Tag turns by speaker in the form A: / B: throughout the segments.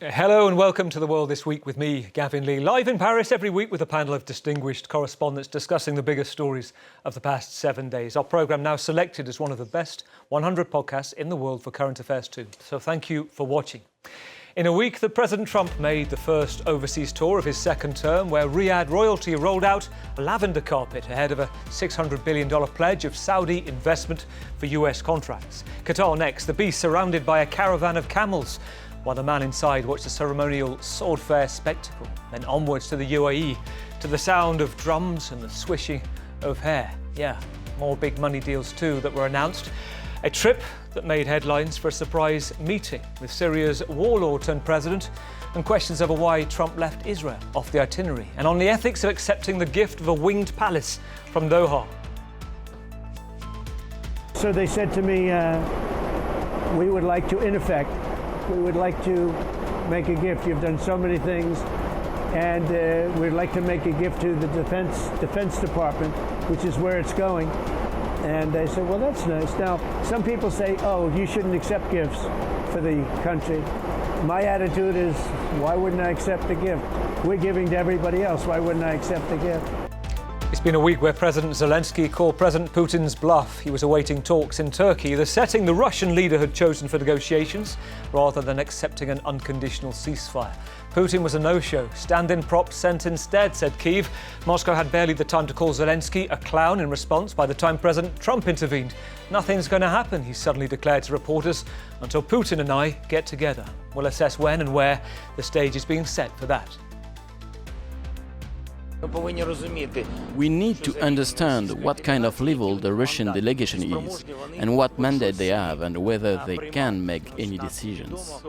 A: Hello and welcome to The World This Week with me, Gavin Lee, live in Paris every week with a panel of distinguished correspondents discussing the biggest stories of the past 7 days. Our programme now selected as one of the best 100 podcasts in the world for current affairs too. So thank you for watching. In a week that President Trump made the first overseas tour of his second term, where Riyadh royalty rolled out a lavender carpet ahead of a $600 billion pledge of Saudi investment for US contracts. Qatar next, the beast surrounded by a caravan of camels, while the man inside watched the ceremonial sword fair spectacle. Then onwards to the UAE, to the sound of drums and the swishing of hair. Yeah, more big money deals too that were announced. A trip that made headlines for a surprise meeting with Syria's warlord turned president, and questions over why Trump left Israel off the itinerary, and on the ethics of accepting the gift of a winged palace from Doha.
B: So they said to me, we would like to, in effect, we would like to make a gift. You've done so many things, and we'd like to make a gift to the Defense Department, which is where it's going. And I said, well, that's nice. Now, some people say, oh, you shouldn't accept gifts for the country. My attitude is, why wouldn't I accept a gift? We're giving to everybody else. Why wouldn't I accept a gift?
A: It's been a week where President Zelensky called President Putin's bluff. He was awaiting talks in Turkey, the setting the Russian leader had chosen for negotiations, rather than accepting an unconditional ceasefire. Putin was a no-show. Stand-in prop sent instead, said Kyiv. Moscow had barely the time to call Zelensky a clown in response by the time President Trump intervened. Nothing's going to happen, he suddenly declared to reporters, until Putin and I get together. We'll assess when and where the stage is being set for that.
C: We need to understand what kind of level the Russian delegation is, and what mandate they have, and whether they can make any decisions.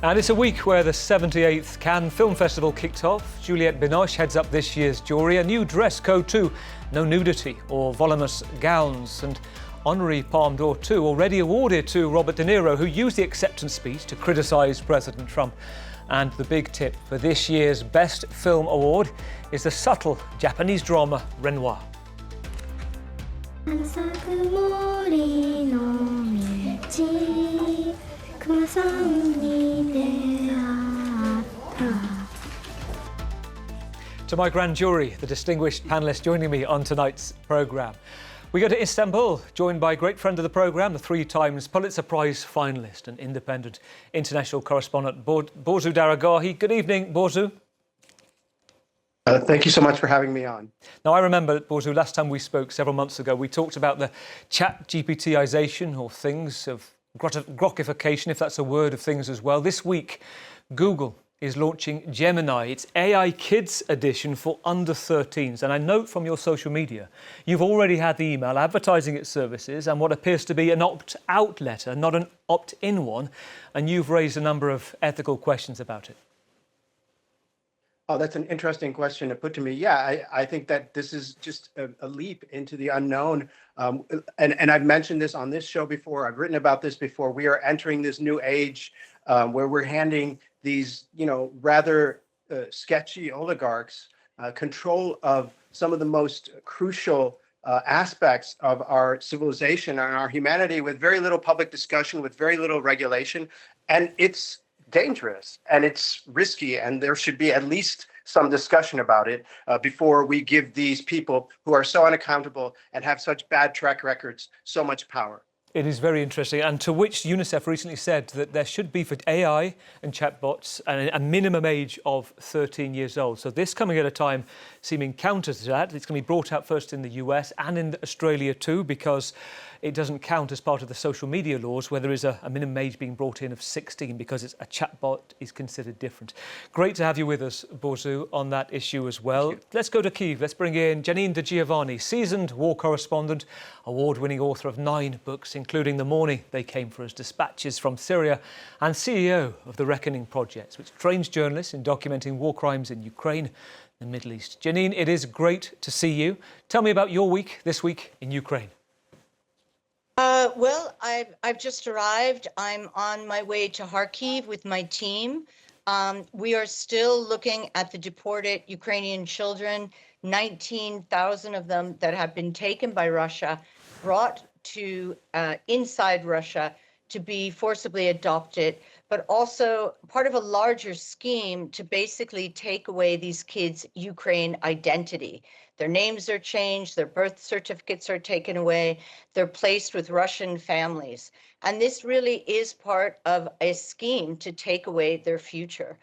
A: And it's a week where the 78th Cannes Film Festival kicked off. Juliette Binoche heads up this year's jury. A new dress code too. No nudity or voluminous gowns. And honorary Palme d'Or too, already awarded to Robert De Niro, who used the acceptance speech to criticise President Trump. And the big tip for this year's Best Film Award is the subtle Japanese drama Renoir. To my grand jury, the distinguished panellists joining me on tonight's programme. We go to Istanbul, joined by a great friend of the programme, the 3 times Pulitzer Prize finalist and independent international correspondent, Bouru Daragahi. Good evening, Bouru.
D: Thank you so much for having me on.
A: Now, I remember, Bouru, last time we spoke several months ago, we talked about the chat GPTization or things of grokification, if that's a word, of things as well. This week, Google is launching Gemini, its AI Kids edition for under 13s. And I note from your social media, you've already had the email advertising its services and what appears to be an opt-out letter, not an opt-in one. And you've raised a number of ethical questions about it.
D: Oh, that's an interesting question to put to me. Yeah, I think that this is just a leap into the unknown. And I've mentioned this on this show before. I've written about this before. We are entering this new age where we're handing these, rather sketchy oligarchs control of some of the most crucial aspects of our civilization and our humanity with very little public discussion, with very little regulation. And it's dangerous and it's risky, and there should be at least some discussion about it before we give these people who are so unaccountable and have such bad track records so much power.
A: It is very interesting, and to which UNICEF recently said that there should be for AI and chatbots a minimum age of 13 years old. So this coming at a time seeming counter to that. It's going to be brought out first in the US and in Australia too, because it doesn't count as part of the social media laws where there is a minimum age being brought in of 16, because it's a chatbot is considered different. Great to have you with us, Bouru, on that issue as well. Let's go to Kyiv. Let's bring in Janine De Giovani, seasoned war correspondent, award-winning author of 9 books, including The Morning They Came For Us, Dispatches from Syria, and CEO of the Reckoning Project, which trains journalists in documenting war crimes in Ukraine and the Middle East. Janine, it is great to see you. Tell me about your week this week in Ukraine.
E: Well, I've just arrived. I'm on my way to Kharkiv with my team. We are still looking at the deported Ukrainian children, 19,000 of them that have been taken by Russia, brought to inside Russia to be forcibly adopted, but also part of a larger scheme to basically take away these kids' Ukraine identity. Their names are changed, their birth certificates are taken away, they're placed with Russian families. And this really is part of a scheme to take away their future.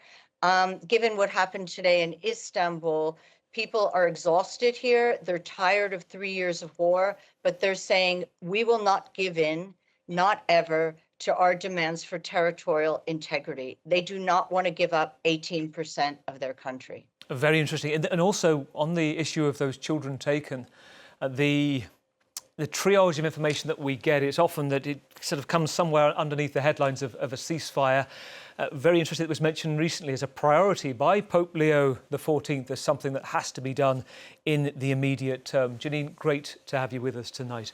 E: Given what happened today in Istanbul, people are exhausted here. They're tired of 3 years of war, but they're saying, we will not give in, not ever, to our demands for territorial integrity. They do not want to give up 18% of their country.
A: Very interesting. And also on the issue of those children taken, the triage of information that we get, it's often that it sort of comes somewhere underneath the headlines of a ceasefire. Very interesting, it was mentioned recently as a priority by Pope Leo XIV as something that has to be done in the immediate term. Janine, great to have you with us tonight.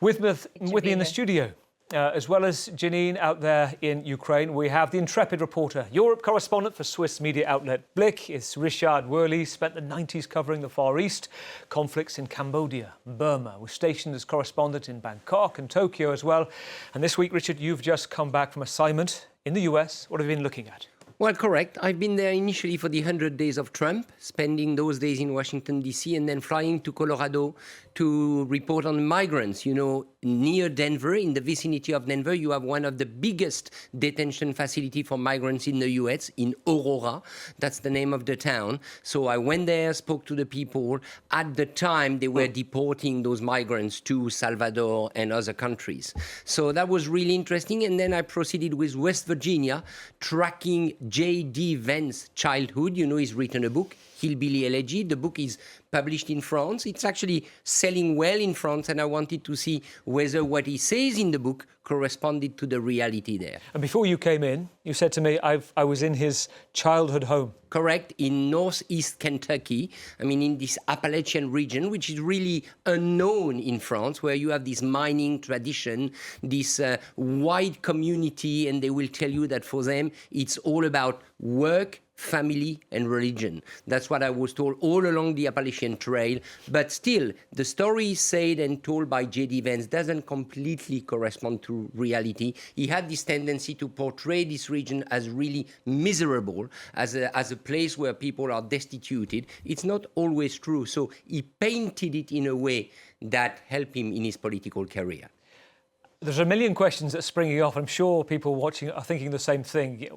A: With me in the studio, as well as Janine out there in Ukraine, we have the intrepid reporter, Europe correspondent for Swiss media outlet Blick. It's Richard Worley, spent the 90s covering the Far East, conflicts in Cambodia, Burma. Was stationed as correspondent in Bangkok and Tokyo as well. And this week, Richard, you've just come back from assignment in the US. What have you been looking at?
F: Well, correct. I've been there initially for the 100 days of Trump, spending those days in Washington, D.C., and then flying to Colorado to report on migrants. You know, near Denver, in the vicinity of Denver, you have one of the biggest detention facility for migrants in the U.S., in Aurora. That's the name of the town. So I went there, spoke to the people. At the time, they were deporting those migrants to Salvador and other countries. So that was really interesting. And then I proceeded with West Virginia, tracking J.D. Vance's childhood. You know, he's written a book, Hillbilly Elegy. The book is published in France. It's actually selling well in France, and I wanted to see whether what he says in the book corresponded to the reality there.
A: And before you came in, you said to me, I was in his childhood home.
F: Correct, in northeast Kentucky, I mean, in this Appalachian region, which is really unknown in France, where you have this mining tradition, this wide community, and they will tell you that for them, it's all about work, family, and religion. That's what I was told all along the Appalachian Trail. But still, the story said and told by J.D. Vance doesn't completely correspond to reality. He had this tendency to portray this region as really miserable, as a place where people are destituted. It's not always true. So he painted it in a way that helped him in his political career.
A: There's a million questions that are springing off. I'm sure people watching are thinking the same thing.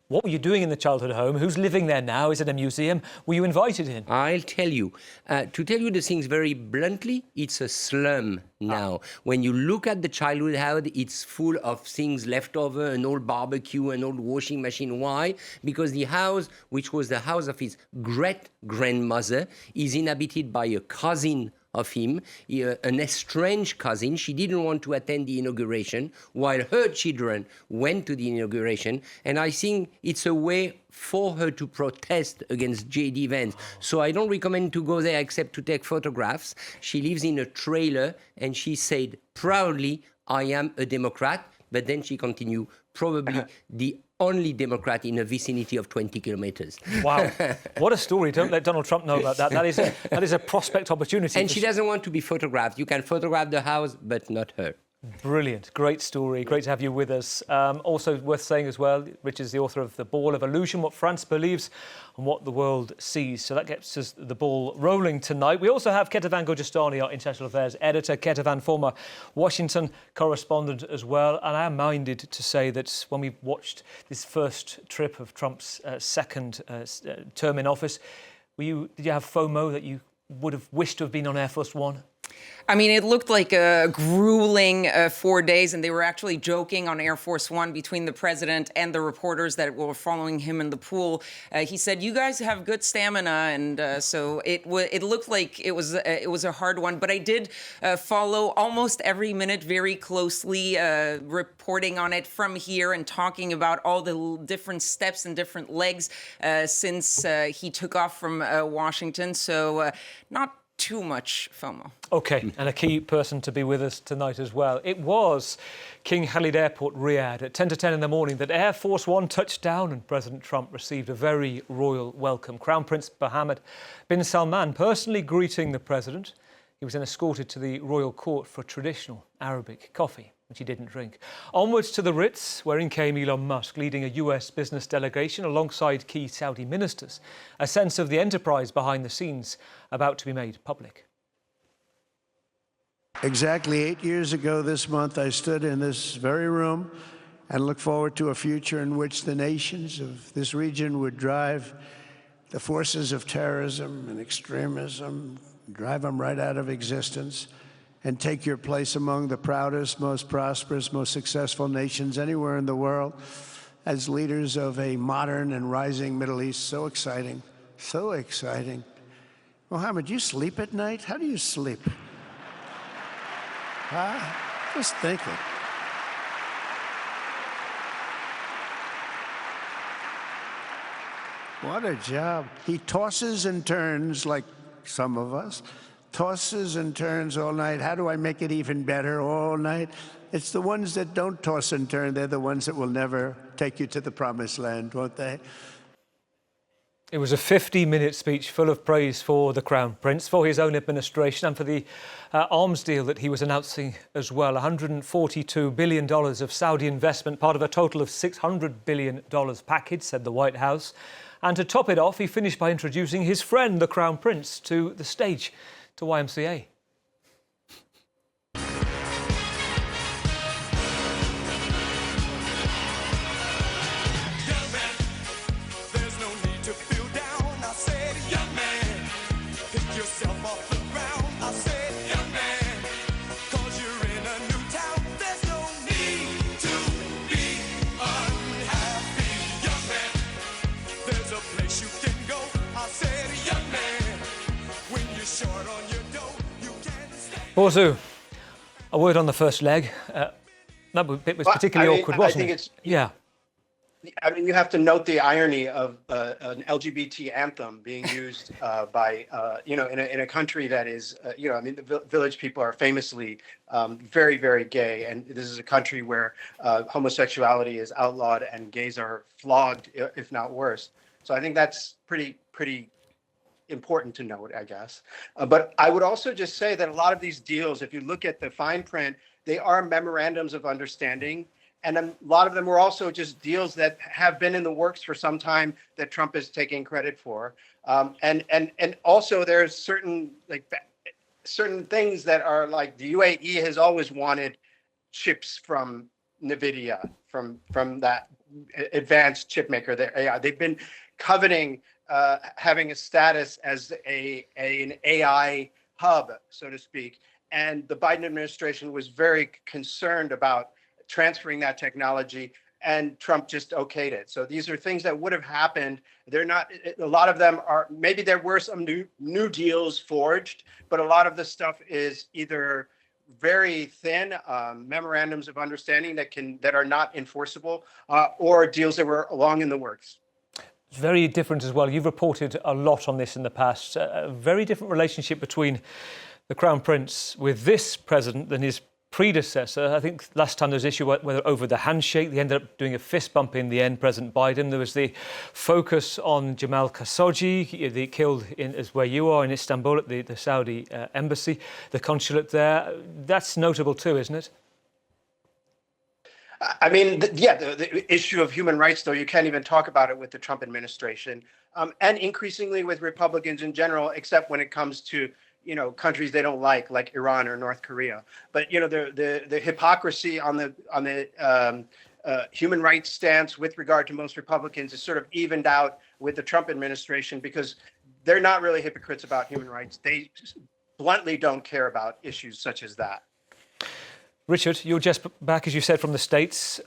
A: What were you doing in the childhood home? Who's living there now? Is it a museum? Were you invited in?
F: I'll tell you. To tell you the things very bluntly, it's a slum now. When you look at the childhood house, it's full of things left over, an old barbecue, an old washing machine. Why? Because the house, which was the house of his great-grandmother, is inhabited by a cousin of him, an estranged cousin. She didn't want to attend the inauguration, while her children went to the inauguration. And I think it's a way for her to protest against J.D. Vance. So I don't recommend to go there except to take photographs. She lives in a trailer, and she said proudly, I am a Democrat. But then she continued, probably the only Democrat in a vicinity of 20 kilometers.
A: Wow. What a story. Don't let Donald Trump know about that. That is a prospect opportunity.
F: And she doesn't want to be photographed. You can photograph the house, but not her.
A: Brilliant. Great story. Great to have you with us. Also worth saying as well, Rich is the author of The Ball of Illusion, What France Believes and What the World Sees. So that gets us the ball rolling tonight. We also have Ketavan Gojestani, our International Affairs editor. Ketavan, former Washington correspondent as well. And I am minded to say that when we watched this first trip of Trump's second term in office, did you have FOMO that you would have wished to have been on Air Force One?
G: I mean, it looked like a grueling 4 days, and they were actually joking on Air Force One between the president and the reporters that were following him in the pool. He said, "You guys have good stamina," and so it looked like it was a hard one. But I did follow almost every minute very closely, reporting on it from here and talking about all the different steps and different legs since he took off from Washington. So not too much FOMO.
A: OK, and a key person to be with us tonight as well. It was King Khalid Airport, Riyadh, at 10 to 10 in the morning that Air Force One touched down and President Trump received a very royal welcome. Crown Prince Mohammed bin Salman personally greeting the president. He was then escorted to the royal court for traditional Arabic coffee. which he didn't drink. Onwards to the Ritz, where in came Elon Musk, leading a US business delegation alongside key Saudi ministers. A sense of the enterprise behind the scenes about to be made public.
B: Exactly 8 years ago this month, I stood in this very room and looked forward to a future in which the nations of this region would drive the forces of terrorism and extremism, drive them right out of existence, and take your place among the proudest, most prosperous, most successful nations anywhere in the world as leaders of a modern and rising Middle East. So exciting, so exciting. Mohammed, you sleep at night? How do you sleep? Huh? Just thinking. What a job. He tosses and turns like some of us. Tosses and turns all night. How do I make it even better all night? It's the ones that don't toss and turn. They're the ones that will never take you to the promised land, won't they?
A: It was a 50-minute speech full of praise for the Crown Prince, for his own administration and for the arms deal that he was announcing as well. $142 billion of Saudi investment, part of a total of $600 billion package, said the White House. And to top it off, he finished by introducing his friend, the Crown Prince, to the stage, to YMCA. Bouru, a word on the first leg. That bit was particularly awkward, wasn't it? Yeah.
D: I mean, you have to note the irony of an LGBT anthem being used by, in a country that is, I mean, the village people are famously very, very gay. And this is a country where homosexuality is outlawed and gays are flogged, if not worse. So I think that's pretty important to note, I guess. But I would also just say that a lot of these deals, if you look at the fine print, they are memorandums of understanding. And a lot of them were also just deals that have been in the works for some time that Trump is taking credit for. And also there's certain things that are like the UAE has always wanted chips from NVIDIA, from that advanced chip maker. They've been coveting having a status as an AI hub, so to speak. And the Biden administration was very concerned about transferring that technology, and Trump just okayed it. So these are things that would have happened. They're not, a lot of them are, maybe there were some new deals forged, but a lot of the stuff is either very thin memorandums of understanding that are not enforceable, or deals that were long in the works.
A: It's very different as well. You've reported a lot on this in the past. A very different relationship between the Crown Prince with this president than his predecessor. I think last time there was an issue over the handshake. They ended up doing a fist bump in the end, President Biden. There was the focus on Jamal Khashoggi, they killed as where you are in Istanbul at the Saudi embassy, the consulate there. That's notable too, isn't it?
D: I mean, the issue of human rights, though, you can't even talk about it with the Trump administration, and increasingly with Republicans in general, except when it comes to countries they don't like Iran or North Korea. But the hypocrisy on the human rights stance with regard to most Republicans is sort of evened out with the Trump administration, because they're not really hypocrites about human rights. They bluntly don't care about issues such as that.
A: Richard, you're just back, as you said, from the States.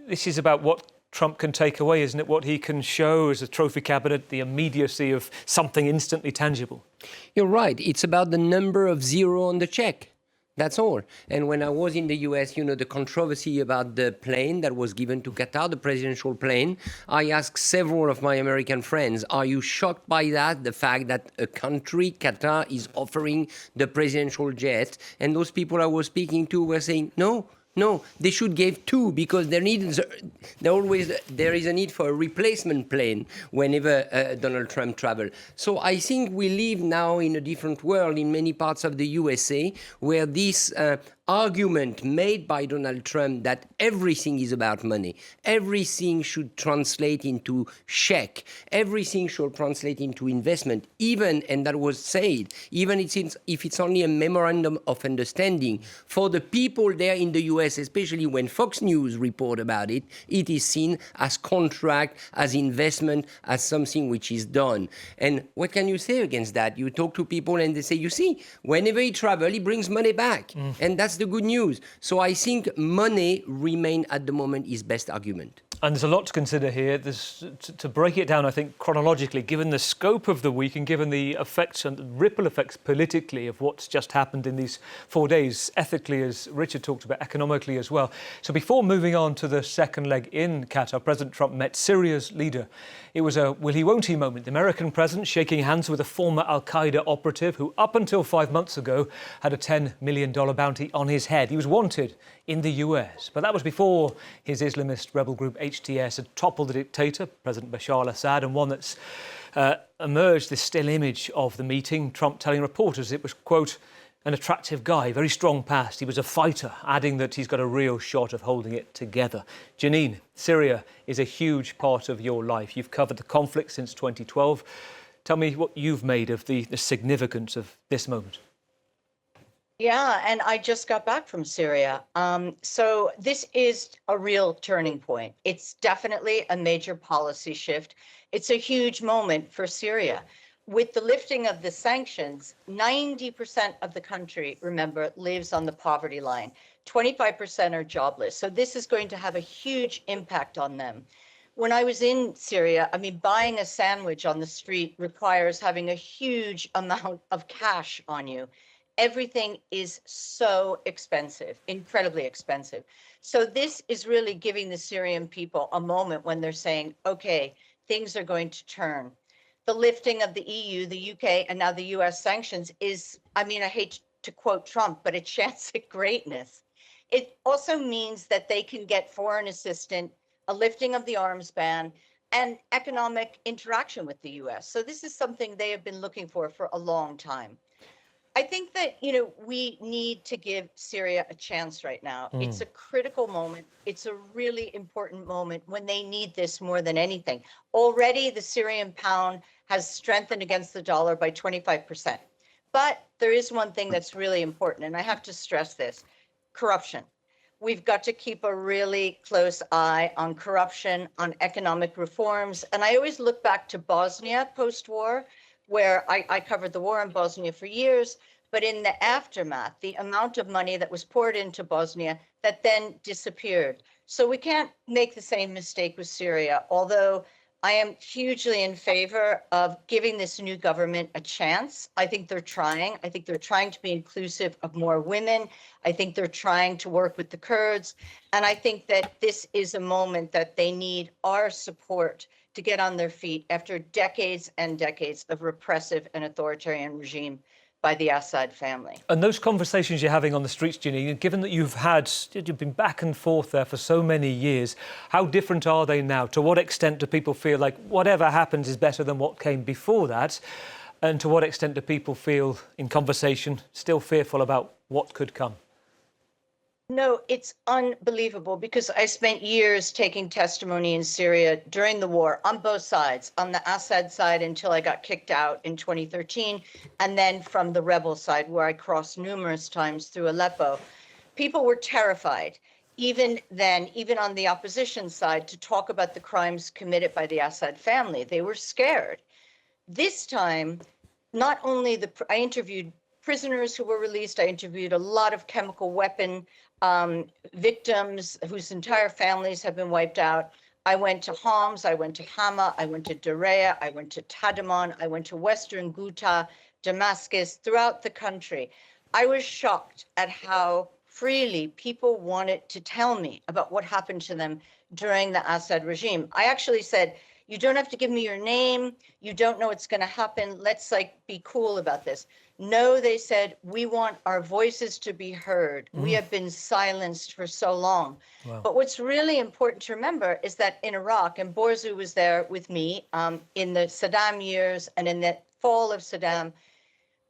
A: This is about what Trump can take away, isn't it? What he can show as a trophy cabinet, the immediacy of something instantly tangible.
F: You're right. It's about the number of zero on the check. That's all. And when I was in the US, the controversy about the plane that was given to Qatar, the presidential plane, I asked several of my American friends, are you shocked by that? The fact that a country, Qatar, is offering the presidential jet? And those people I was speaking to were saying, no, they should give two, because there is a need for a replacement plane whenever Donald Trump travels. So I think we live now in a different world in many parts of the USA, where this argument made by Donald Trump that everything is about money, everything should translate into check, everything should translate into investment, even, and that was said, even if it's only a memorandum of understanding, for the people there in the US, especially when Fox News report about it, it is seen as contract, as investment, as something which is done. And what can you say against that? You talk to people and they say, you see, whenever he travels, he brings money back. And that's the good news. So I think money remain at the moment his best argument.
A: And there's a lot to consider here. To break it down, I think, chronologically, given the scope of the week and given the effects and ripple effects politically of what's just happened in these 4 days, ethically, as Richard talked about, economically as well. So before moving on to the second leg in Qatar, President Trump met Syria's leader. It was a will-he-won't-he moment. The American president shaking hands with a former al-Qaeda operative who, up until 5 months ago, had a $10 million bounty on his head. He was wanted in the US. But that was before his Islamist rebel group HTS had toppled the dictator, President Bashar al-Assad, and one that's emerged this still image of the meeting, Trump telling reporters it was, quote, an attractive guy, very strong past. He was a fighter, adding that he's got a real shot of holding it together. Janine, Syria is a huge part of your life. You've covered the conflict since 2012. Tell me what you've made of the significance of this moment.
E: Yeah, and I just got back from Syria. So this is a real turning point. It's definitely a major policy shift. It's a huge moment for Syria. With the lifting of the sanctions, 90% of the country, remember, lives on the poverty line. 25% are jobless. So this is going to have a huge impact on them. When I was in Syria, I mean, buying a sandwich on the street requires having a huge amount of cash on you. Everything is so expensive, incredibly expensive. So this is really giving the Syrian people a moment when they're saying, okay, things are going to turn. The lifting of the EU, the UK, and now the US sanctions is, I mean, I hate to quote Trump, but a chance at greatness. It also means that they can get foreign assistance, a lifting of the arms ban, and economic interaction with the US. So this is something they have been looking for a long time. I think that, we need to give Syria a chance right now. It's a critical moment. It's a really important moment when they need this more than anything. Already, the Syrian pound has strengthened against the dollar by 25%. But there is one thing that's really important, and I have to stress this: corruption. We've got to keep a really close eye on corruption, on economic reforms. And I always look back to Bosnia post-war, where I covered the war in Bosnia for years, but in the aftermath, the amount of money that was poured into Bosnia that then disappeared. So we can't make the same mistake with Syria, although I am hugely in favor of giving this new government a chance. I think they're trying. I think they're trying to be inclusive of more women. I think they're trying to work with the Kurds. And I think that this is a moment that they need our support to get on their feet after decades and decades of repressive and authoritarian regime by the Assad family.
A: And those conversations you're having on the streets, Janine, given that you've been back and forth there for so many years, how different are they now? To what extent do people feel like whatever happens is better than what came before that? And to what extent do people feel, in conversation, still fearful about what could come?
E: No, it's unbelievable, because I spent years taking testimony in Syria during the war on both sides, on the Assad side until I got kicked out in 2013, and then from the rebel side, where I crossed numerous times through Aleppo. People were terrified, even then, even on the opposition side, to talk about the crimes committed by the Assad family. They were scared. This time, not only I interviewed prisoners who were released, I interviewed a lot of chemical weapon victims whose entire families have been wiped out. I went to Homs, I went to Hama, I went to Daraa, I went to Tadamon, I went to Western Ghouta, Damascus, throughout the country. I was shocked at how freely people wanted to tell me about what happened to them during the Assad regime. I actually said, you don't have to give me your name. You don't know what's going to happen. Let's be cool about this. No, they said, we want our voices to be heard. We have been silenced for so long. Wow. But what's really important to remember is that in Iraq, and Bouru was there with me in the Saddam years and in the fall of Saddam,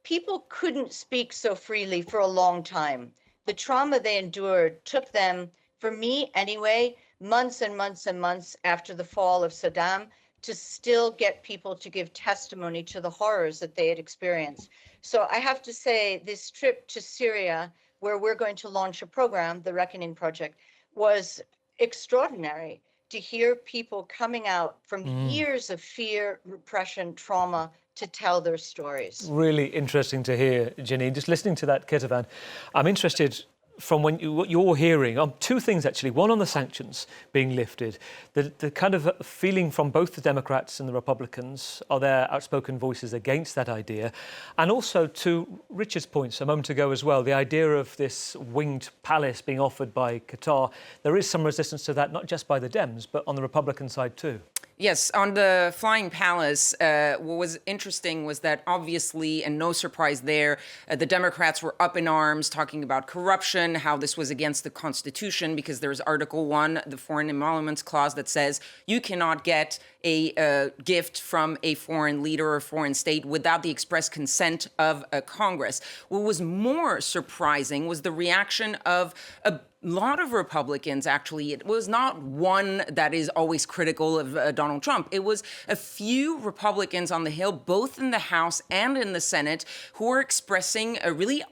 E: people couldn't speak so freely for a long time. The trauma they endured took them, for me anyway, months and months and months after the fall of Saddam to still get people to give testimony to the horrors that they had experienced. So I have to say, this trip to Syria, where we're going to launch a program, the Reckoning Project, was extraordinary to hear people coming out from years of fear, repression, trauma to tell their stories.
A: Really interesting to hear, Janine. Just listening to that, Ketavan, I'm interested from what you're hearing on two things, actually. One, on the sanctions being lifted, the kind of feeling from both the Democrats and the Republicans. Are there outspoken voices against that idea? And also, to Richard's points a moment ago as well, the idea of this winged palace being offered by Qatar. There is some resistance to that, not just by the Dems, but on the Republican side too.
G: Yes, on the flying palace, what was interesting was that obviously, and no surprise there, the Democrats were up in arms talking about corruption, how this was against the Constitution, because there's Article 1, the Foreign Emoluments Clause, that says you cannot get a gift from a foreign leader or foreign state without the express consent of Congress. What was more surprising was the reaction of a lot of Republicans, actually. It was not one that is always critical of Donald Trump. It was a few Republicans on the Hill, both in the House and in the Senate, who were expressing a really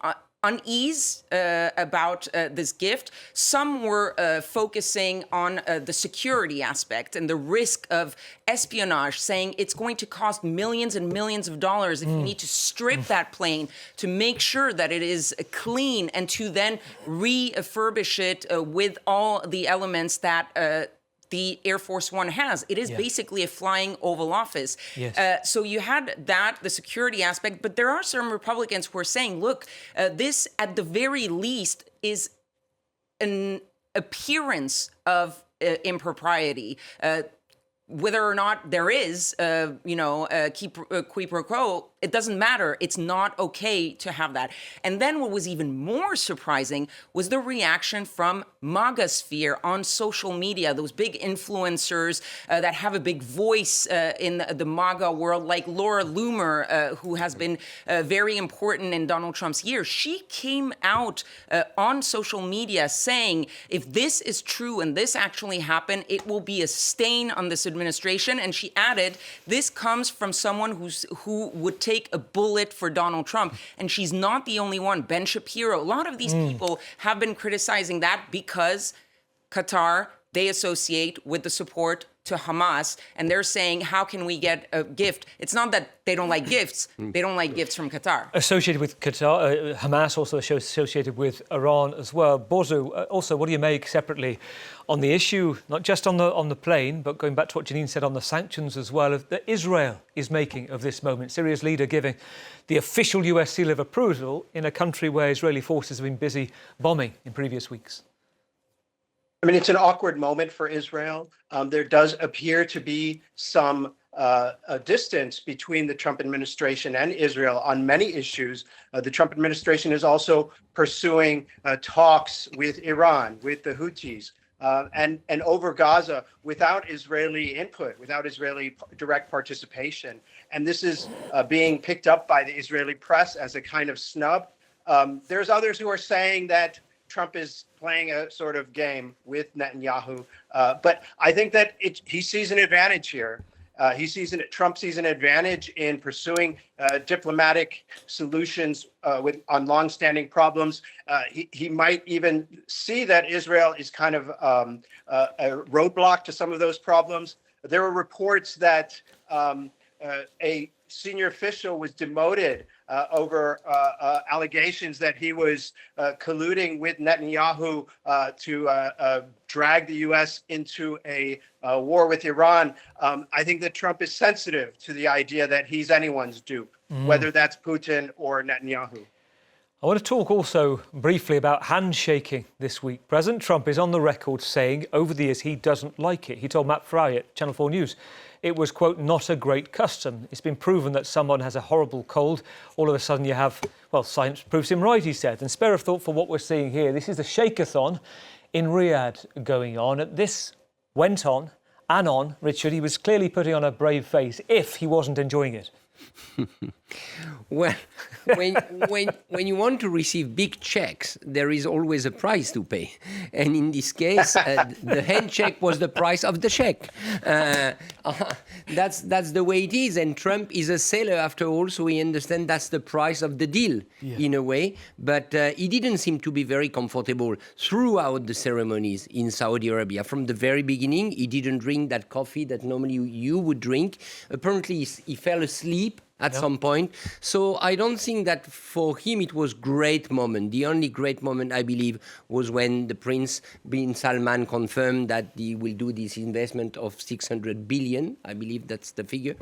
G: unease about this gift. Some were focusing on the security aspect and the risk of espionage, saying it's going to cost millions and millions of dollars if you need to strip that plane to make sure that it is clean and to then refurbish it with all the elements that the Air Force One has. It is basically a flying Oval Office.
A: Yes.
G: So you had that, the security aspect, but there are some Republicans who are saying, look, this at the very least is an appearance of impropriety. Whether or not there is, quid pro quo, it doesn't matter. It's not okay to have that. And then what was even more surprising was the reaction from MAGA sphere on social media, those big influencers that have a big voice in the MAGA world, like Laura Loomer, who has been very important in Donald Trump's years. She came out on social media saying, if this is true and this actually happened, it will be a stain on this administration. And she added, this comes from someone who would take a bullet for Donald Trump. And she's not the only one. Ben Shapiro, a lot of these people have been criticizing that because Qatar, they associate with the support to Hamas, and they're saying, how can we get a gift? It's not that they don't like gifts, they don't like gifts from Qatar.
A: Associated with Qatar, Hamas also associated with Iran as well. Bouru, also, what do you make separately on the issue, not just on the plane, but going back to what Janine said on the sanctions as well, that Israel is making of this moment? Syria's leader giving the official US seal of approval in a country where Israeli forces have been busy bombing in previous weeks.
D: I mean, it's an awkward moment for Israel. There does appear to be some a distance between the Trump administration and Israel on many issues. The Trump administration is also pursuing talks with Iran, with the Houthis, and over Gaza without Israeli input, without Israeli direct participation. And this is being picked up by the Israeli press as a kind of snub. There's others who are saying that Trump is playing a sort of game with Netanyahu, but I think that he sees an advantage here. Trump sees an advantage in pursuing diplomatic solutions on longstanding problems. He might even see that Israel is kind of a roadblock to some of those problems. There were reports that a senior official was demoted over allegations that he was colluding with Netanyahu to drag the U.S. into a war with Iran. I think that Trump is sensitive to the idea that he's anyone's dupe, whether that's Putin or Netanyahu.
A: I want to talk also briefly about handshaking this week. President Trump is on the record saying over the years he doesn't like it. He told Matt Fry at Channel 4 News it was, quote, not a great custom. It's been proven that someone has a horrible cold. All of a sudden you have, well, science proves him right, he said. And spare of thought for what we're seeing here. This is the Shake-a-thon in Riyadh going on. This went on and on. Richard, he was clearly putting on a brave face if he wasn't enjoying it.
F: Well, when you want to receive big checks, there is always a price to pay. And in this case, the handshake was the price of the check. That's the way it is. And Trump is a seller after all, so we understand that's the price of the deal in a way. But he didn't seem to be very comfortable throughout the ceremonies in Saudi Arabia. From the very beginning, he didn't drink that coffee that normally you would drink. Apparently, he fell asleep at some point. So I don't think that for him it was great moment. The only great moment, I believe, was when the Prince bin Salman confirmed that he will do this investment of 600 billion, I believe that's the figure,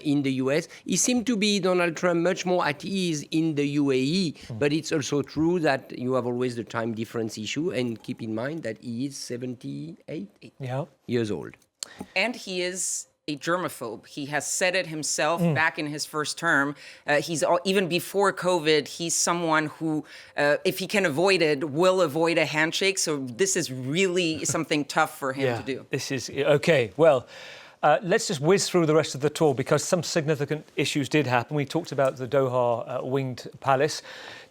F: in the US. He seemed to be, Donald Trump, much more at ease in the UAE, but it's also true that you have always the time difference issue, and keep in mind that he is 78 years old.
G: And he is a germaphobe. He has said it himself back in his first term. Even before COVID, he's someone who, if he can avoid it, will avoid a handshake. So this is really something tough for him to do.
A: This is okay. Well, let's just whiz through the rest of the tour because some significant issues did happen. We talked about the Doha winged palace.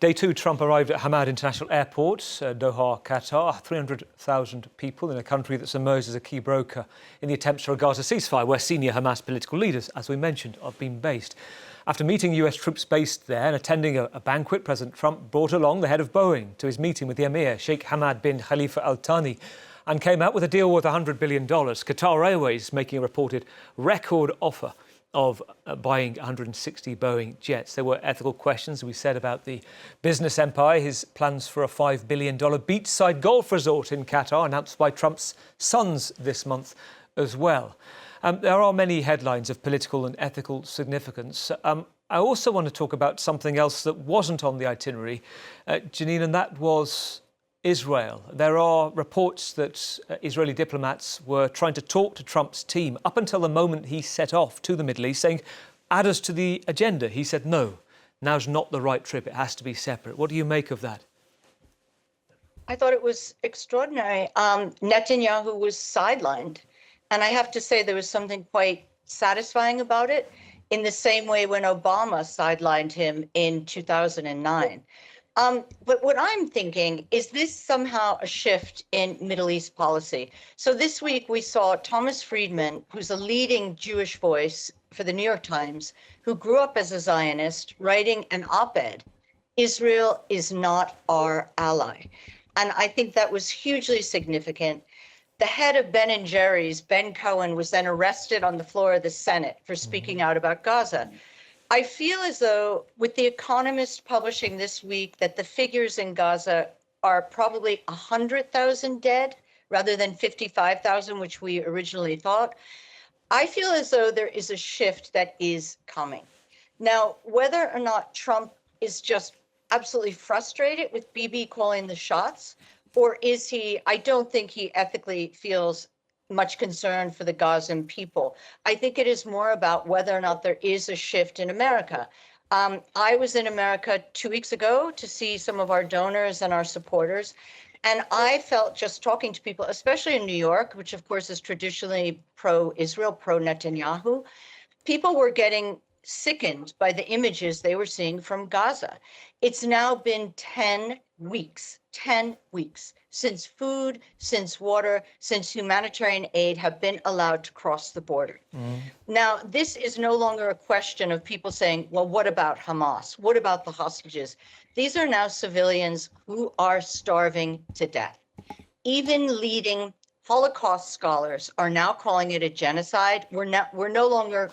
A: Day 2, Trump arrived at Hamad International Airport, Doha, Qatar. 300,000 people in a country that's emerged as a key broker in the attempts for a Gaza ceasefire, where senior Hamas political leaders, as we mentioned, have been based. After meeting US troops based there and attending a banquet, President Trump brought along the head of Boeing to his meeting with the Emir, Sheikh Hamad bin Khalifa Al Thani, and came out with a deal worth $100 billion. Qatar Airways making a reported record offer of buying 160 Boeing jets. There were ethical questions, we said, about the business empire, his plans for a $5 billion beachside golf resort in Qatar, announced by Trump's sons this month as well. There are many headlines of political and ethical significance. I also want to talk about something else that wasn't on the itinerary, Janine, and that was Israel. There are reports that Israeli diplomats were trying to talk to Trump's team up until the moment he set off to the Middle East, saying, add us to the agenda. He said, no, now's not the right trip. It has to be separate. What do you make of that?
E: I thought it was extraordinary. Netanyahu was sidelined. And I have to say there was something quite satisfying about it, in the same way when Obama sidelined him in 2009. But what I'm thinking is this somehow a shift in Middle East policy. So this week we saw Thomas Friedman, who's a leading Jewish voice for the New York Times, who grew up as a Zionist, writing an op-ed, Israel is not our ally. And I think that was hugely significant. The head of Ben & Jerry's, Ben Cohen, was then arrested on the floor of the Senate for speaking out about Gaza. I feel as though, with The Economist publishing this week that the figures in Gaza are probably 100,000 dead rather than 55,000, which we originally thought, I feel as though there is a shift that is coming. Now, whether or not Trump is just absolutely frustrated with Bibi calling the shots, or is he, I don't think he ethically feels much concern for the Gazan people. I think it is more about whether or not there is a shift in America. I was in America 2 weeks ago to see some of our donors and our supporters, and I felt, just talking to people, especially in New York, which of course is traditionally pro-Israel, pro-Netanyahu, people were getting sickened by the images they were seeing from Gaza. It's now been 10 weeks since food, since water, since humanitarian aid have been allowed to cross the border. Now, this is no longer a question of people saying, well, what about Hamas? What about the hostages? These are now civilians who are starving to death. Even leading Holocaust scholars are now calling it a genocide. We're no longer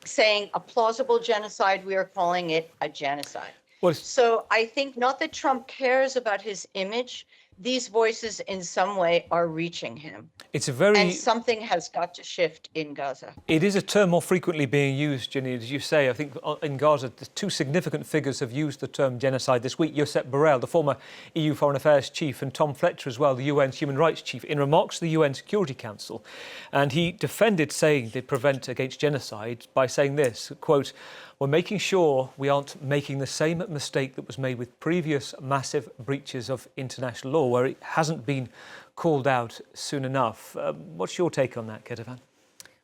E: saying a plausible genocide, we are calling it a genocide. So I think not that Trump cares about his image, these voices in some way are reaching him. And something has got to shift in Gaza.
A: It is a term more frequently being used, Janine, as you say. I think in Gaza, the two significant figures have used the term genocide this week. Josep Borrell, the former EU Foreign Affairs chief, and Tom Fletcher as well, the UN's human rights chief, in remarks to the UN Security Council. And he defended saying they prevent against genocide by saying this, quote, we're making sure we aren't making the same mistake that was made with previous massive breaches of international law, where it hasn't been called out soon enough. What's your take on that, Ketavan?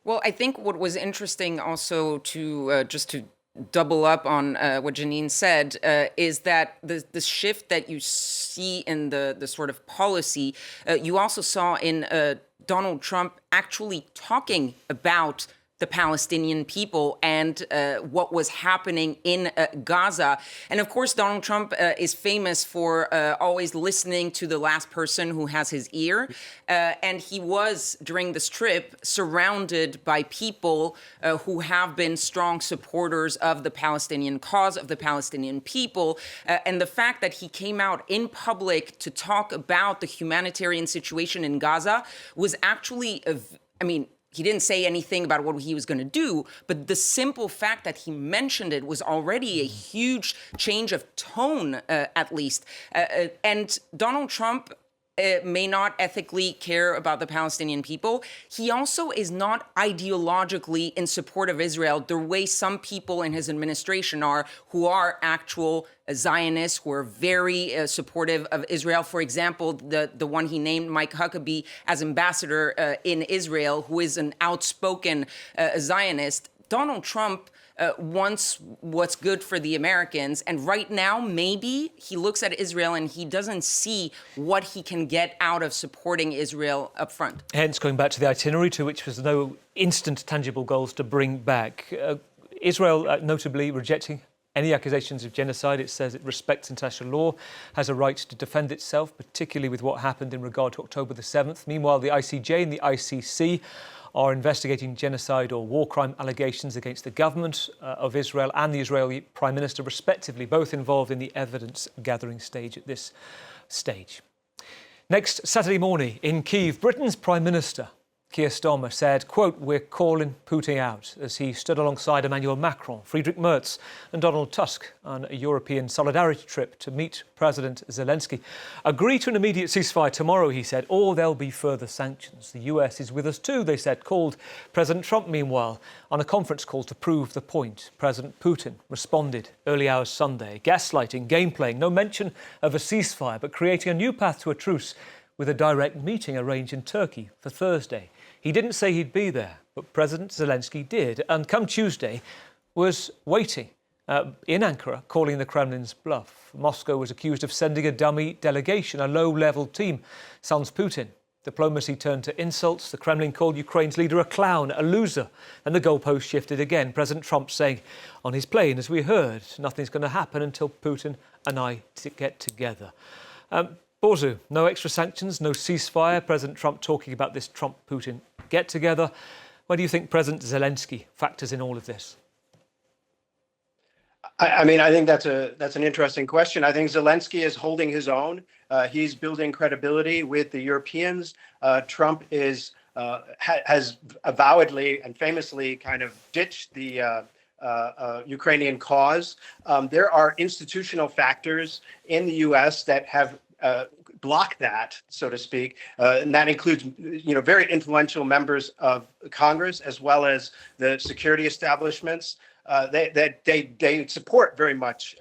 G: Well, I think what was interesting also to just to double up on what Janine said, is that the shift that you see in the sort of policy, you also saw in Donald Trump actually talking about the Palestinian people and what was happening in Gaza. And of course, Donald Trump is famous for always listening to the last person who has his ear. And he was, during this trip, surrounded by people who have been strong supporters of the Palestinian cause, of the Palestinian people. And the fact that he came out in public to talk about the humanitarian situation in Gaza was actually, he didn't say anything about what he was going to do, but the simple fact that he mentioned it was already a huge change of tone, at least. And Donald Trump may not ethically care about the Palestinian people. He also is not ideologically in support of Israel the way some people in his administration are, who are actual Zionists, who are very supportive of Israel. For example, the one he named, Mike Huckabee, as ambassador in Israel, who is an outspoken Zionist. Donald Trump wants what's good for the Americans. And right now, maybe he looks at Israel and he doesn't see what he can get out of supporting Israel up front.
A: Hence, going back to the itinerary, to which was no instant tangible goals to bring back. Israel notably rejecting any accusations of genocide. It says it respects international law, has a right to defend itself, particularly with what happened in regard to October the 7th. Meanwhile, the ICJ and the ICC are investigating genocide or war crime allegations against the government of Israel and the Israeli Prime Minister, respectively, both involved in the evidence-gathering stage at this stage. Next Saturday morning in Kyiv, Britain's Prime Minister, Keir Starmer, said, quote, "We're calling Putin out," as he stood alongside Emmanuel Macron, Friedrich Merz and Donald Tusk on a European solidarity trip to meet President Zelensky. "Agree to an immediate ceasefire tomorrow," he said, "or there'll be further sanctions. The US is with us too," they said, called President Trump, meanwhile, on a conference call to prove the point. President Putin responded early hours Sunday, gaslighting, game-playing, no mention of a ceasefire, but creating a new path to a truce with a direct meeting arranged in Turkey for Thursday. He didn't say he'd be there, but President Zelensky did, and come Tuesday was waiting in Ankara, calling the Kremlin's bluff. Moscow was accused of sending a dummy delegation, a low-level team, sans Putin. Diplomacy turned to insults. The Kremlin called Ukraine's leader a clown, a loser, and the goalpost shifted again. President Trump saying on his plane, as we heard, nothing's going to happen until Putin and I get together. Bouru, no extra sanctions, no ceasefire. President Trump talking about this Trump-Putin get-together. Where do you think President Zelensky factors in all of this?
D: I think that's an interesting question. I think Zelensky is holding his own. He's building credibility with the Europeans. Trump has avowedly and famously kind of ditched the Ukrainian cause. There are institutional factors in the U.S. that have block that, so to speak, and that includes, very influential members of Congress as well as the security establishments. They support very much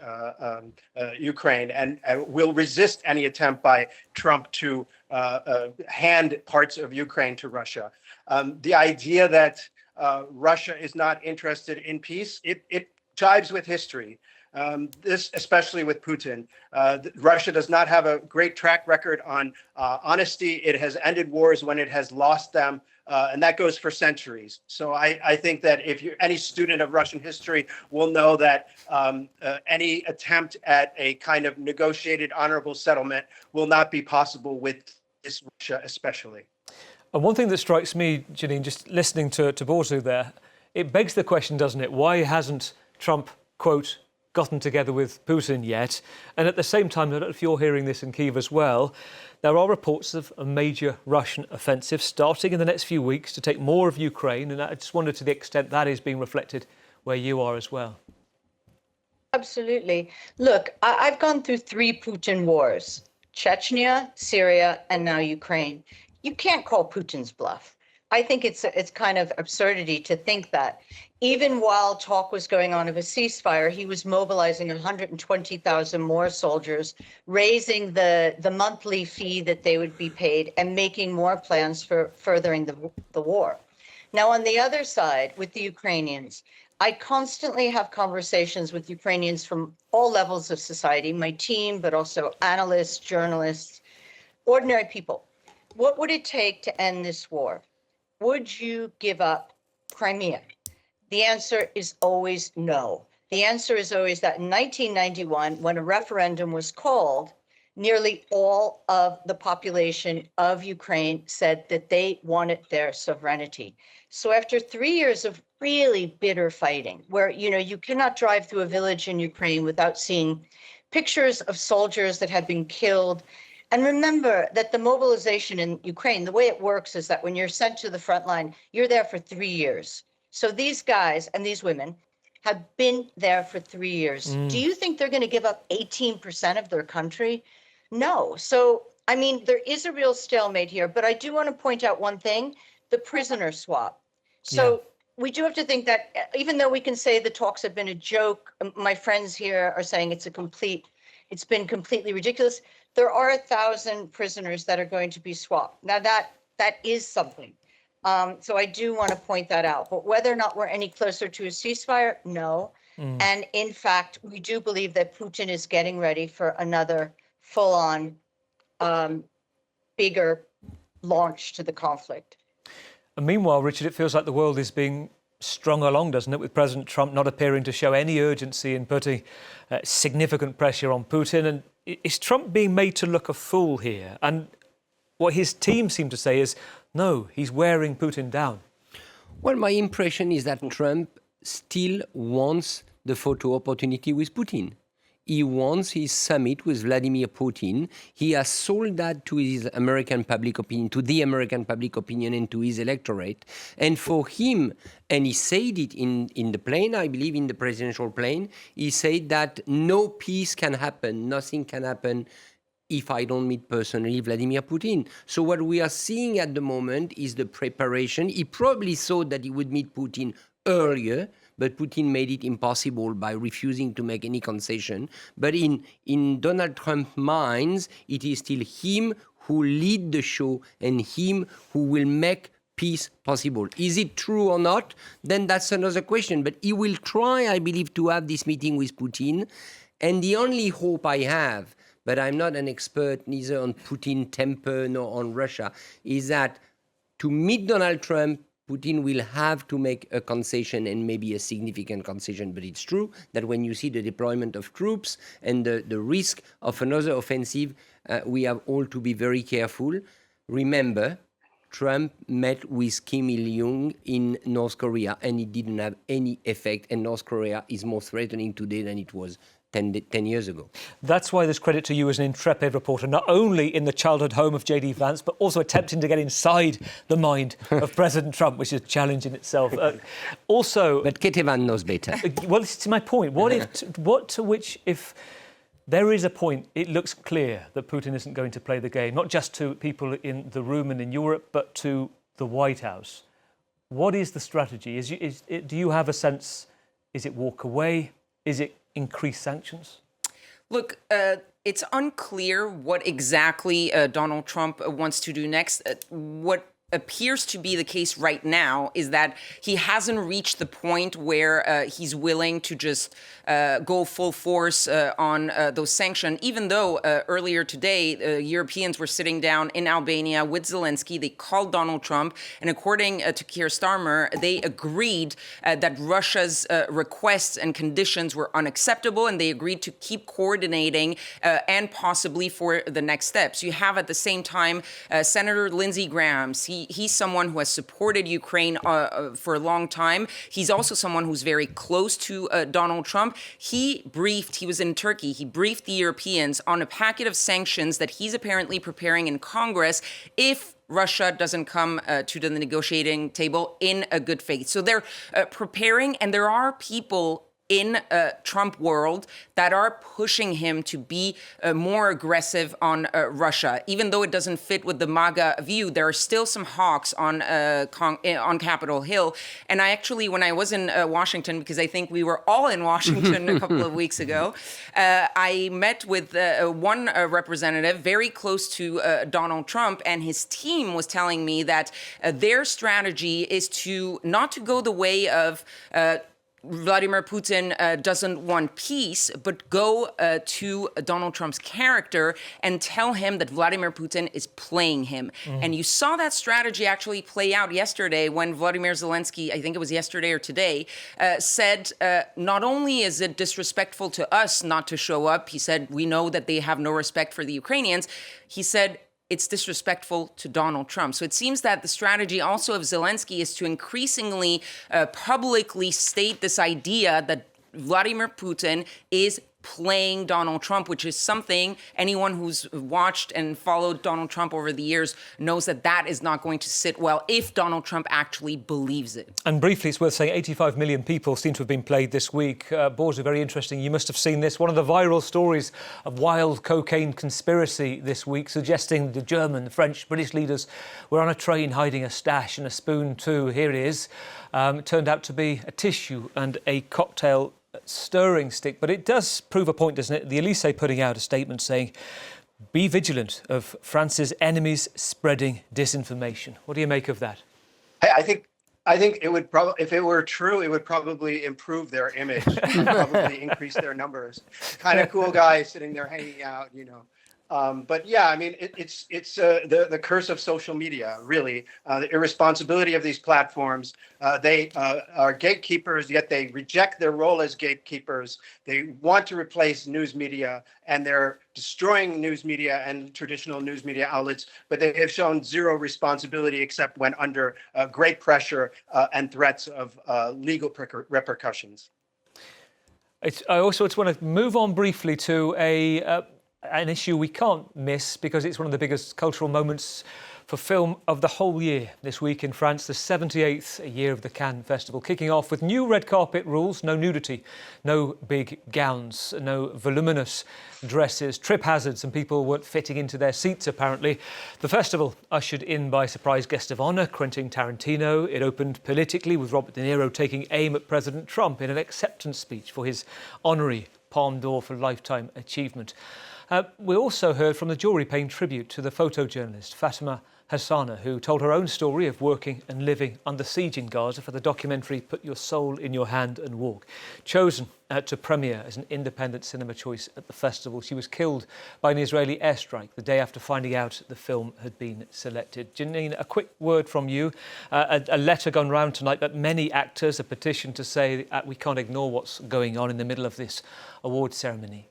D: Ukraine and will resist any attempt by Trump to hand parts of Ukraine to Russia. The idea that Russia is not interested in peace, it jives with history. This, especially with Putin. Russia does not have a great track record on honesty. It has ended wars when it has lost them, and that goes for centuries. So I think that if any student of Russian history will know that any attempt at a kind of negotiated honorable settlement will not be possible with this Russia especially.
A: And one thing that strikes me, Janine, just listening to Bouru there, it begs the question, doesn't it? Why hasn't Trump, quote, gotten together with Putin yet? And at the same time, I don't know if you're hearing this in Kyiv as well, there are reports of a major Russian offensive starting in the next few weeks to take more of Ukraine. And I just wonder to the extent that is being reflected where you are as well.
E: Absolutely. Look, I've gone through 3 Putin wars: Chechnya, Syria, and now Ukraine. You can't call Putin's bluff. I think it's kind of absurdity to think that. Even while talk was going on of a ceasefire, he was mobilizing 120,000 more soldiers, raising the monthly fee that they would be paid, and making more plans for furthering the war. Now, on the other side, with the Ukrainians, I constantly have conversations with Ukrainians from all levels of society, my team, but also analysts, journalists, ordinary people. What would it take to end this war? Would you give up Crimea? The answer is always no. The answer is always that in 1991, when a referendum was called, nearly all of the population of Ukraine said that they wanted their sovereignty. So after 3 years of really bitter fighting, where you cannot drive through a village in Ukraine without seeing pictures of soldiers that had been killed. And remember that the mobilization in Ukraine, the way it works is that when you're sent to the front line, you're there for 3 years. So these guys and these women have been there for 3 years. Do you think they're going to give up 18% of their country? No. So, I mean, there is a real stalemate here, but I do want to point out one thing, the prisoner swap. So we do have to think that even though we can say the talks have been a joke, my friends here are saying it's been completely ridiculous. There are 1,000 prisoners that are going to be swapped. Now that is something. So I do want to point that out. But whether or not we're any closer to a ceasefire, no. And in fact, we do believe that Putin is getting ready for another full-on, bigger launch to the conflict.
A: And meanwhile, Richard, it feels like the world is being strung along, doesn't it, with President Trump not appearing to show any urgency in putting significant pressure on Putin. And is Trump being made to look a fool here? And what his team seem to say is, no, he's wearing Putin down.
F: Well, my impression is that Trump still wants the photo opportunity with Putin. He wants his summit with Vladimir Putin. He has sold that to his American public opinion, to the American public opinion and to his electorate. And for him, and he said it in the plane, I believe in the presidential plane, he said that no peace can happen, nothing can happen if I don't meet personally Vladimir Putin. So what we are seeing at the moment is the preparation. He probably thought that he would meet Putin earlier, but Putin made it impossible by refusing to make any concession. But in Donald Trump's minds, it is still him who lead the show and him who will make peace possible. Is it true or not? Then that's another question. But he will try, I believe, to have this meeting with Putin. And the only hope I have, but I'm not an expert neither on Putin temper nor on Russia, is that to meet Donald Trump, Putin will have to make a concession and maybe a significant concession. But it's true that when you see the deployment of troops and the risk of another offensive, we have all to be very careful. Remember, Trump met with Kim Il-jung in North Korea and it didn't have any effect. And North Korea is more threatening today than it was 10 years ago.
A: That's why there's credit to you as an intrepid reporter, not only in the childhood home of J.D. Vance, but also attempting to get inside the mind of President Trump, which is a challenge in itself. Also...
F: But Ketavan knows better.
A: Well, this is my point. What to which, if there is a point, it looks clear that Putin isn't going to play the game, not just to people in the room and in Europe, but to the White House. What is the strategy? Do you have a sense, is it walk away? Is it increase sanctions?
G: Look, it's unclear what exactly Donald Trump wants to do next. What appears to be the case right now is that he hasn't reached the point where he's willing to just go full force on those sanctions, even though earlier today, Europeans were sitting down in Albania with Zelensky. They called Donald Trump, and according to Keir Starmer, they agreed that Russia's requests and conditions were unacceptable, and they agreed to keep coordinating and possibly for the next steps. You have at the same time Senator Lindsey Graham. He's someone who has supported Ukraine for a long time. He's also someone who's very close to Donald Trump. He was in Turkey. He briefed the Europeans on a packet of sanctions that he's apparently preparing in Congress if Russia doesn't come to the negotiating table in a good faith. So they're preparing, and there are people in Trump world that are pushing him to be more aggressive on Russia. Even though it doesn't fit with the MAGA view, there are still some hawks on Capitol Hill. And I actually, when I was in Washington, because I think we were all in Washington a couple of weeks ago, I met with one representative very close to Donald Trump, and his team was telling me that their strategy is not to go the way of Vladimir Putin doesn't want peace, but go to Donald Trump's character and tell him that Vladimir Putin is playing him. And you saw that strategy actually play out yesterday when Vladimir Zelensky, I think it was yesterday or today, said not only is it disrespectful to us not to show up, he said, we know that they have no respect for the Ukrainians. He said, it's disrespectful to Donald Trump. So it seems that the strategy also of Zelensky is to increasingly publicly state this idea that Vladimir Putin is playing Donald Trump, which is something anyone who's watched and followed Donald Trump over the years knows that that is not going to sit well if Donald Trump actually believes it.
A: And briefly, it's worth saying 85 million people seem to have been played this week. Bouru, very interesting. You must have seen this. One of the viral stories of wild cocaine conspiracy this week, suggesting the German, the French, British leaders were on a train hiding a stash and a spoon too. Here it is. It turned out to be a tissue and a cocktail stirring stick, but it does prove a point, doesn't it? The Elysee putting out a statement saying, be vigilant of France's enemies spreading disinformation. What do you make of that?
D: I think it would probably, if it were true, it would probably improve their image, probably increase their numbers. Kind of cool guy sitting there hanging out, you know. But yeah, I mean, it's the curse of social media, really. The irresponsibility of these platforms. They are gatekeepers, yet they reject their role as gatekeepers. They want to replace news media, and they're destroying news media and traditional news media outlets. But they have shown zero responsibility except when under great pressure and threats of legal repercussions.
A: I also just want to move on briefly to an issue we can't miss because it's one of the biggest cultural moments for film of the whole year this week in France, the 78th year of the Cannes Festival, kicking off with new red carpet rules, no nudity, no big gowns, no voluminous dresses, trip hazards, and people weren't fitting into their seats apparently. The festival ushered in by surprise guest of honour, Quentin Tarantino. It opened politically with Robert De Niro taking aim at President Trump in an acceptance speech for his honorary Palme d'Or for lifetime achievement. We also heard from the jury paying tribute to the photojournalist Fatima Hassana, who told her own story of working and living under siege in Gaza for the documentary Put Your Soul in Your Hand and Walk. Chosen to premiere as an independent cinema choice at the festival, she was killed by an Israeli airstrike the day after finding out the film had been selected. Janine, a quick word from you. A letter gone round tonight, but many actors, a petition to say we can't ignore what's going on in the middle of this award ceremony.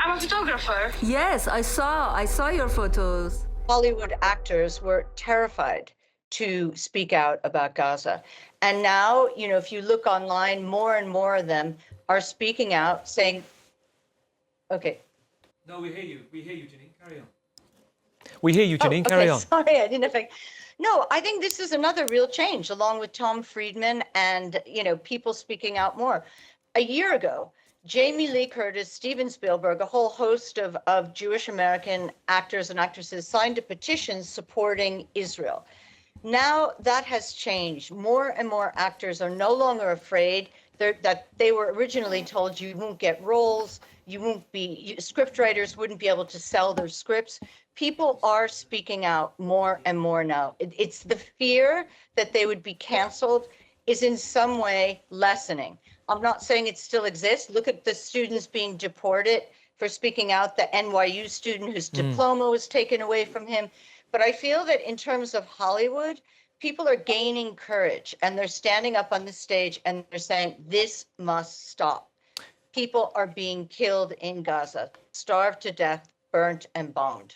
H: I'm a photographer.
I: Yes, I saw your photos.
E: Hollywood actors were terrified to speak out about Gaza. And now, you know, if you look online, more and more of them are speaking out saying, okay.
A: No, we hear you. We hear you, Janine. Carry on. We hear you, Janine. Carry on.
E: Sorry, I didn't think. No, I think this is another real change, along with Tom Friedman and, you know, people speaking out more. A year ago, Jamie Lee Curtis, Steven Spielberg, a whole host of Jewish American actors and actresses signed a petition supporting Israel. Now that has changed. More and more actors are no longer afraid that they were originally told you won't get roles, scriptwriters wouldn't be able to sell their scripts. People are speaking out more and more now. It's the fear that they would be canceled is in some way lessening. I'm not saying it still exists. Look at the students being deported for speaking out, the NYU student whose diploma was taken away from him. But I feel that in terms of Hollywood, people are gaining courage and they're standing up on the stage and they're saying, this must stop. People are being killed in Gaza, starved to death, burnt and bombed.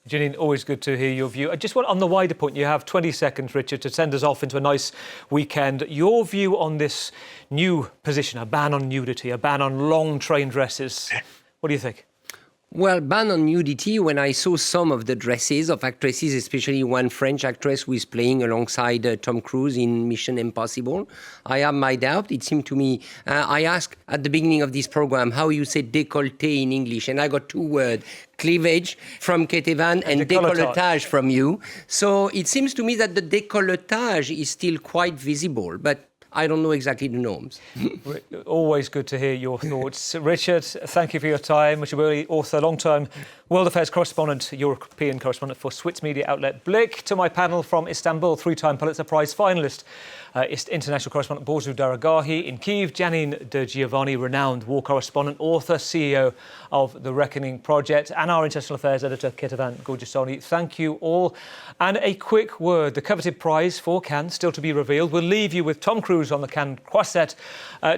A: Janine, always good to hear your view. I just want, on the wider point, you have 20 seconds, Richard, to send us off into a nice weekend. Your view on this new position, a ban on nudity, a ban on long train dresses. What do you think?
F: Well, ban on nudity, when I saw some of the dresses of actresses, especially one French actress who is playing alongside Tom Cruise in Mission Impossible, I have my doubt. It seemed to me, I asked at the beginning of this program how you say décolleté in English, and I got two words, cleavage from Ketavan and décolletage from you. So it seems to me that the décolletage is still quite visible, but I don't know exactly the norms.
A: Always good to hear your thoughts. Richard, thank you for your time. Richard Bouru, author, long-term world affairs correspondent, European correspondent for Swiss media outlet Blick. To my panel from Istanbul, three-time Pulitzer Prize finalist, international correspondent Bouru Daragahi. In Kyiv, Janine De Giovani, renowned war correspondent, author, CEO of The Reckoning Project, and our international affairs editor, Ketavan. Thank you all. And a quick word, the coveted prize for Cannes, still to be revealed. We'll leave you with Tom Cruise on the Cannes Croisette,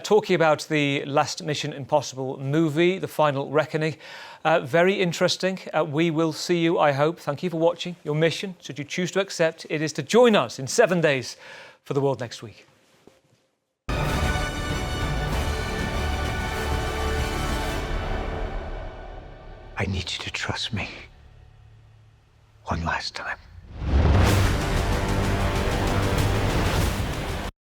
A: talking about the last Mission Impossible movie, The Final Reckoning. Very interesting. We will see you, I hope. Thank you for watching. Your mission, should you choose to accept, it is to join us in 7 days for the world next week.
H: I need you to trust me one last time.